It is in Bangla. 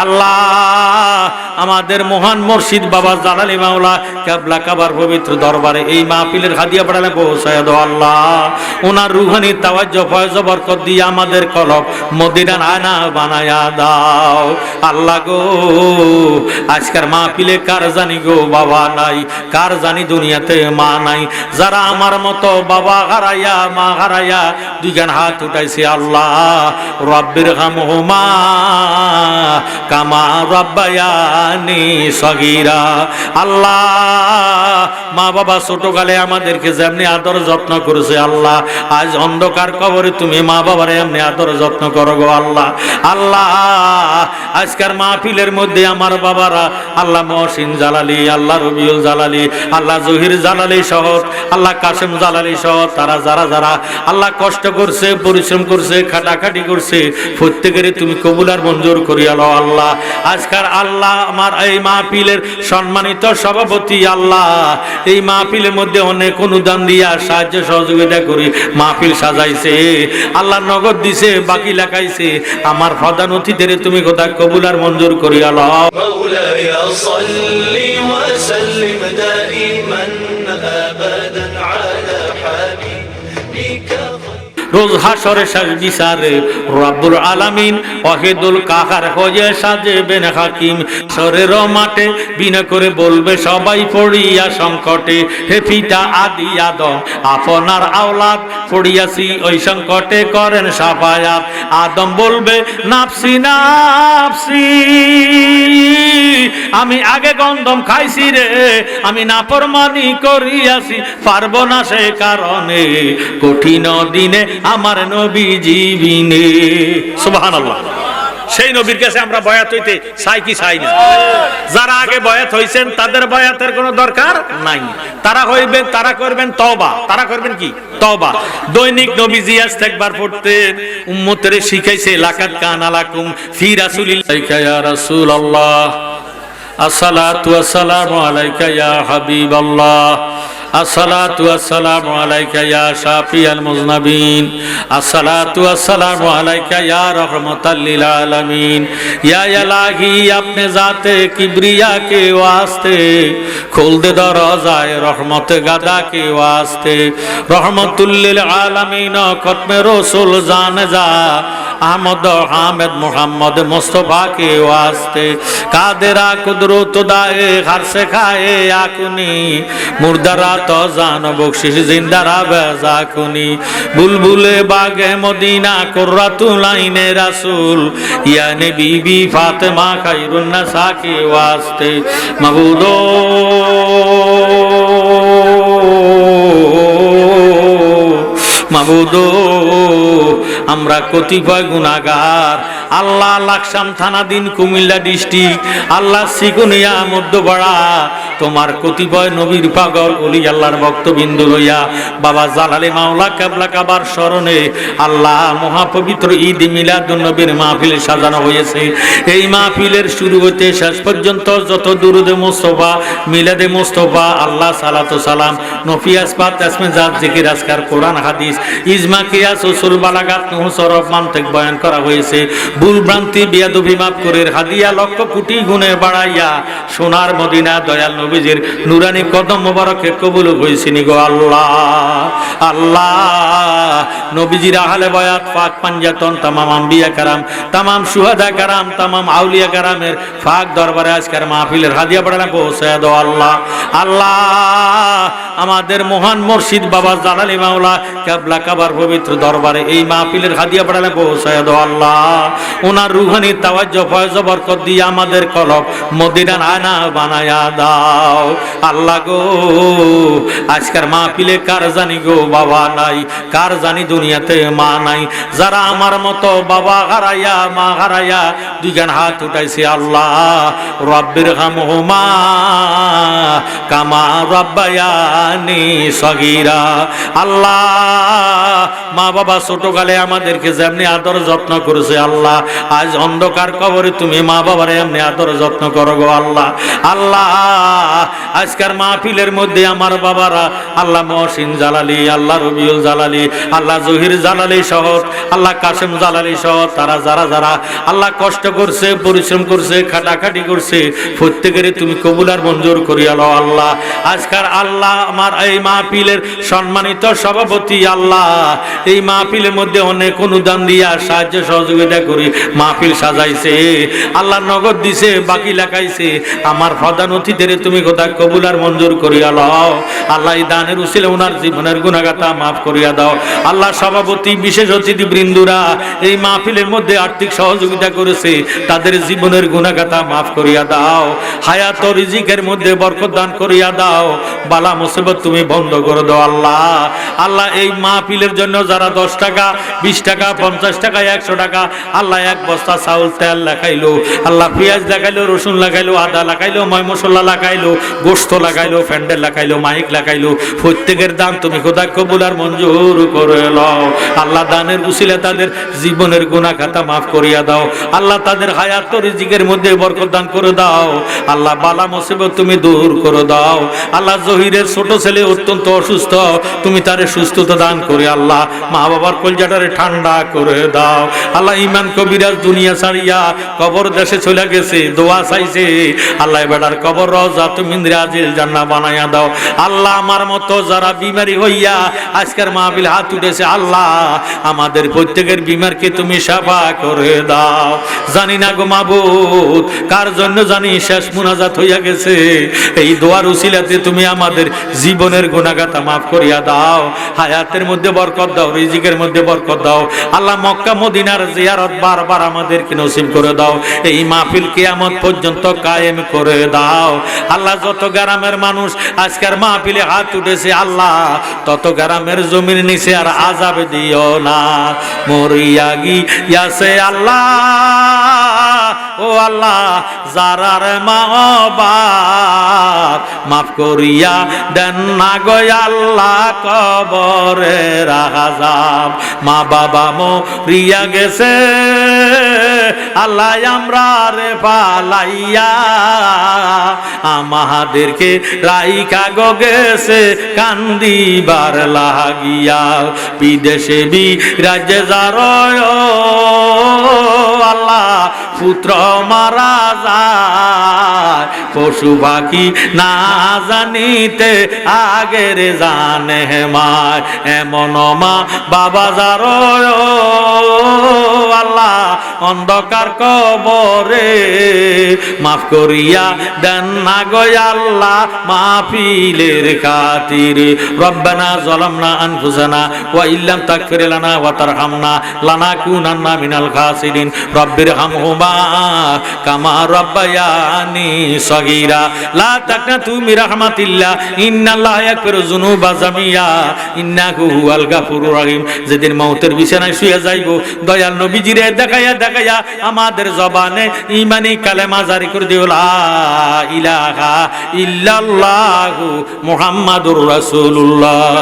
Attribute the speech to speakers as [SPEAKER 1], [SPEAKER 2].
[SPEAKER 1] আল্লাহ আমাদের মহান মুর্শিদ বাবা জালালি মাওলা কিবলা কাবার পবিত্র দরবারে এই মাহফিলের হাদিয়া পাঠালে পৌঁছায় দাও আল্লাহ। ওনার রুহানি তাওয়াজ্জুহ ফয়জ বরকত দিয়ে আমাদের কলব মদিনার আয়না বানায়া দাও আল্লাহ গো। আজকের মাহফিলে কার জানি গো বাবা নাই, কার জানি দুনিয়াতে মা নাই। যারা আমার মতো বাবা হারাইয়া মা হারাইয়া দুইখান হাত উঠাইছে আল্লাহ, রব্বির হামহুমা কামা রব্বায়ানি সগীরা। আল্লাহ মা বাবা ছোটকালে আমাদেরকে যেমনি আদর যত্ন করেছে আল্লাহ, আজ অন্ধকার কবরে তুমি মা বাবারে এমনি আদর যত্ন করো গো আল্লাহ। আল্লাহ আজকের মাহফিলের মধ্যে আমার বাবারা আল্লাহ মহসিন জালালি, আল্লাহ রবিউল জালালি, আল্লাহ জহির জালালি সহ আল্লাহ কাসেম জালালি সহ তারা যারা যারা আল্লাহ কষ্ট করছে, পরিশ্রম করছে, খাটাখাটি করছে, প্রত্যেকের তুমি কবুল আর মঞ্জুর করিয়া লও আল্লাহ। আজকাল আল্লাহ আমার এই মাহফিলের সম্মানিত সভাপতি আল্লাহ, এই মাহফিলের মধ্যে অনেক অনুদান দিয়া সাহায্য সহযোগিতা করি মাহফিল সাজাইছে আল্লাহ, নগদ দিছে, বাকি লাগাইছে। আমার প্রধান অতিথিদের তুমি কথা কবুল আর মঞ্জুর করিয়া লও।
[SPEAKER 2] مولاي صل وسلم دائما ابدا على حبيبك
[SPEAKER 1] রোজ হাসরে শেষ বিচারে রব্বুল আলামিন ওয়াহিদুল কাহার হয়ে সাজেবেন হাকিম। সরের মাঠে বিনা করে বলবে সবাই পড়িয়া সংকটে, হে পিতা আদি আদম আপনার আওলাদ পড়িয়াছি ওই সংকটে করেন সাফায়াত। আদম বলবে নাফসি নাফসি, আমি আগে গন্ধম খাইছি রে, আমি নাফরমানি করিয়াছি, পারবো না সে কারণে কঠিন দিনে আমার নবীজি বিনে। সুবহানাল্লাহ। সেই নবীর কাছে আমরা বয়াত হইতে চাই কি চাই না? যারা আগে বয়াত হইছেন তাদের বয়াতের কোনো দরকার নাই। তারা হইবেন, তারা করবেন তওবা। তারা করবেন কি? তওবা। দৈনিক নবীজি ইস্তেগফার পড়তেন, উম্মতের শিখাইছে লাকাত কানা লাকুম ফি রাসূলিল্লাহি ইয়া রাসূলুল্লাহ, আসসালাতু ওয়াসসালামু আলাইকা ইয়া হাবিবাল্লাহ, আসসালাতু ওয়াসসালামু আলাইকা ইয়া শাফিয়াল মুযনাবিন, আসসালাতু ওয়াসসালামু আলাইকা ইয়া রাহমাতাল লিল আলামিন। ইয়া ইলাহি আপনে জাতে কিবরিয়া के वास्ते खोल दे दरवाज़ाए रहमत गदा के वास्ते, रहमतुल लिल आलमीन खत्मे रसूल जान जा अहमद हामिद मोहम्मद मुस्तफा के वास्ते। कादेरा कुदरत दाए हर से खाए आकुनी, मुर्दरा तो जान बख्शिश जिंदारा बेजाकुनी। बुलबुले बागे मदीना कुर्रतुल आइने रसूल, यानी बीबी फातिमा खैरुन नसा के वास्ते। मबूदो মাবুদো আমরা কতিপয় গুনাহগার আল্লাহ, লাকসাম থানাধীন কুমিল্লা ডিস্ট্রিক্ট আল্লাহ সিকুনিয়া মধ্যপাড়া তোমার কতিপয় নবীর পাগল ওলি আল্লাহর ভক্তবৃন্দ লইয়া বাবা জালালি মাওলা কিবলা কাবার স্মরণে আল্লাহ মহাপবিত্র ঈদ মিলাদুন নবীর মাহফিল সাজানো হয়েছে। এই মাহফিলের শুরু হতে শেষ পর্যন্ত যত দুরুদে মুস্তফা, মিলাদে মুস্তফা, আল্লাহ সালাতু সালাম, নফিয়াস পাক, তাসমে জাত, জিকির, আজকার, কোরআন, হাদিস, ইজমা, কিয়াস, উসুল, বালাগাত, নুহ, সরফ, মানতিক বয়ান করা হয়েছে। ভুল ভ্রান্তি বেয়াদবি মাফ করে হাদিয়া লক্ষ কোটি গুণে বাড়াইয়া সোনার মদিনা দয়াল নবীজির নুরানি কদম মোবারকে কবুল হয়েছিনি গো আল্লাহ। আল্লাহ নবীজির আহলে বায়াত পাক পাঞ্জাতন তামাম আম্বিয়া কারাম, তামাম শুহাদা কারাম, তামাম আউলিয়া কারামের পাক দরবারে আজকের মাহফিলের হাদিয়া বাড়ানা পৌঁছায় দাও আল্লাহ। আল্লাহ আমাদের মহান মুর্শিদ বাবা জালালি মাওলা কিবলা কাবার পবিত্র দরবারে এই মাহফিলের হাদিয়া বাড়ানা পৌঁছায় দাও আল্লাহ। ওনার রুহানি তাওয়াজ্জুহ ফয়জ বরকত দিয়ে আমাদের কলব মদিনার আয়না বানায়া দাও আল্লাহ গো। আজকের মাহফিলে কার জানি গো বাবা নাই, কার জানি দুনিয়াতে মা নাই। যারা আমার মতো বাবা হারাইয়া মা হারাইয়া দুইখান হাত উঠাইছে আল্লাহ, রব্বির হামহুমা কামা রব্বায়ানি সগীরা। আল্লাহ মা বাবা ছোটকালে আমাদেরকে যেমনি আদর যত্ন করেছে আল্লাহ, আজ অন্ধকার কবরে তুমি মা বাবার এমনি আদর যত্ন করো গো আল্লাহ। আল্লাহ আজকের মাহফিলের মধ্যে আমার বাবারা আল্লাহ মহসিন জালালি, আল্লাহ রবিউল জালালি, আল্লাহ জহির জালালি সহ, আল্লাহ কাসেম জালালি সহ তারা যারা যারা আল্লাহ কষ্ট করছে, পরিশ্রম করছে, খাটাখাটি করছে, প্রত্যেকের তুমি কবুল আর মঞ্জুর করিয়া লও আল্লাহ। আজকাল আল্লাহ আমার এই মাহফিলের সম্মানিত সভাপতি আল্লাহ, এই মাহফিলের মধ্যে অনেক অনুদান দিয়া সাহায্য সহযোগিতা করি মাহফিল সাজাইছে আল্লাহ, নগদ দিছে, বাকি লাগাইছে, আমার প্রধান অতিথিদের তুমি কথা কবুল আর মঞ্জুর করিয়া লও আল্লাহ। এই দানের উসিলে ওনার জীবনের গুনাহগাতা মাফ করিয়া দাও আল্লাহ। সভাপতি বিশেষ অতিথি বৃন্দুরা এই মাহফিলের মধ্যে আর্থিক সহযোগিতা করেছে, তাদের জীবনের গুনাহগাতা মাফ করিয়া দাও। হায়াত ও রিজিকের মধ্যে বরকত দান করিয়া দাও, বালা মুসিবত তুমি বন্ধ করে দাও আল্লাহ। আল্লাহ এই মাহফিলের জন্য যারা 10 টাকা, 20 টাকা, 50 টাকা, 100 টাকা আল্লাহ এক বস্তা চাউল তেল লাগাইলো আল্লাহ, পেঁয়াজ লাগাইলো, রসুন লাগাইলো, আদা লাগাইলো, ময় মশলা লাগাইলো, গোশত লাগাইলো, ফ্যান্ডেল লাগাইলো, মাইক লাগাইলো, প্রত্যেকের দান তুমি খোদা কবুল আর মঞ্জুর করে লও আল্লাহ। দানের উসিলে তাদের জীবনের গুনাহ খাতা মাফ করিয়া দাও আল্লাহ, তাদের হায়াত ও রিজিকের মধ্যে বরকত দান করে দাও আল্লাহ, বালা মুসিবত তুমি দূর করে দাও আল্লাহ। জহিরের ছোট ছেলে অত্যন্ত অসুস্থ, তুমি তারে সুস্থতা দান করে আল্লাহ, মা বাবার কলজাটারে ঠান্ডা করে দাও আল্লাহ। ইমান কবিরাজ দুনিয়া ছাড়িয়া কবর দেশে চলে গেছে, দোয়া চাইছে আল্লাহ, বেটার কবর রওজা তুমি রাজিল জান্নাত বানাইয়া দাও আল্লাহ। আমার মতো যারা বিমারি হইয়া আজকের মাহফিল হাত উঠেছে আল্লাহ, আমাদের প্রত্যেকের বিমারকে তুমি শাফা করে দাও। জানি না গো মাবুদ কার জন্য জানি শেষ মুনাজাত হইয়া গেছে, এই দোয়ার উসিলাতে তুমি আমাদের জীবনের গুনাহগাতা মাফ করিয়া দাও, হায়াতের মধ্যে বরকত দাও, রিজিকের মধ্যে বরকত দাও আল্লাহ। মক্কা মদিনার জিয়ারত বারবার আমাদেরকে নসিব করে দাও, এই মাহফিল কিয়ামত পর্যন্ত কায়েম করে দাও আল্লাহ। যত গ্রামের মানুষ আজকের মাহফিলে হাত উঠেছে আল্লাহ, তত গ্রামের জমির নিচে আর আযাব দিও না, মরিয়া গিয়াছে আল্লাহ ও আল্লাহ, যারার মা বাপ মাফ করিয়া দেন না গো আল্লাহ, কবরের আযাব মা বাবা মরিয়া গেছে আল্লাহ, আমরা রে পালাইয়া আমাদেরকে রাইখা গো গেছে কান্দিবার লাগিয়া, বিদেশে বিরাজে যারয় আল্লাহ, পুত্র মারা যায়, পশু পাখি না জানিতে আগের জানে মায়, এমন মা বাবা যারয় আল্লাহ, অন্ধকার কবরে মাফ করিয়া দেন না গো আল্লাহ, মাহফিলের খাতির। রব্বানা যালামনা আনফুসানা ওয়া ইল্লাম তাগফির লানা ওয়া তারহামনা লানাকুনান্না মিনাল খাসিরিন। রব্বিরহামহুমা কামা রব্বায়ানি সগীরা। লা তাকনাতু মির রাহমাতিল্লাহ, ইন্নাল্লাহা ইয়াগফিরু যুনুবা জামিয়া, ইন্নাহু হুয়াল গাফুরুর রহিম। যেদিন মওতের বিছানায় শুয়ে যাইব, দয়াল নবীজিরে দেখাইয়া দেখাইয়া আমাদের জবানে ঈমানি কালেমা জারি করে দিও, লা ইলাহা ইল্লাল্লাহু মুহাম্মাদুর রাসূলুল্লাহ।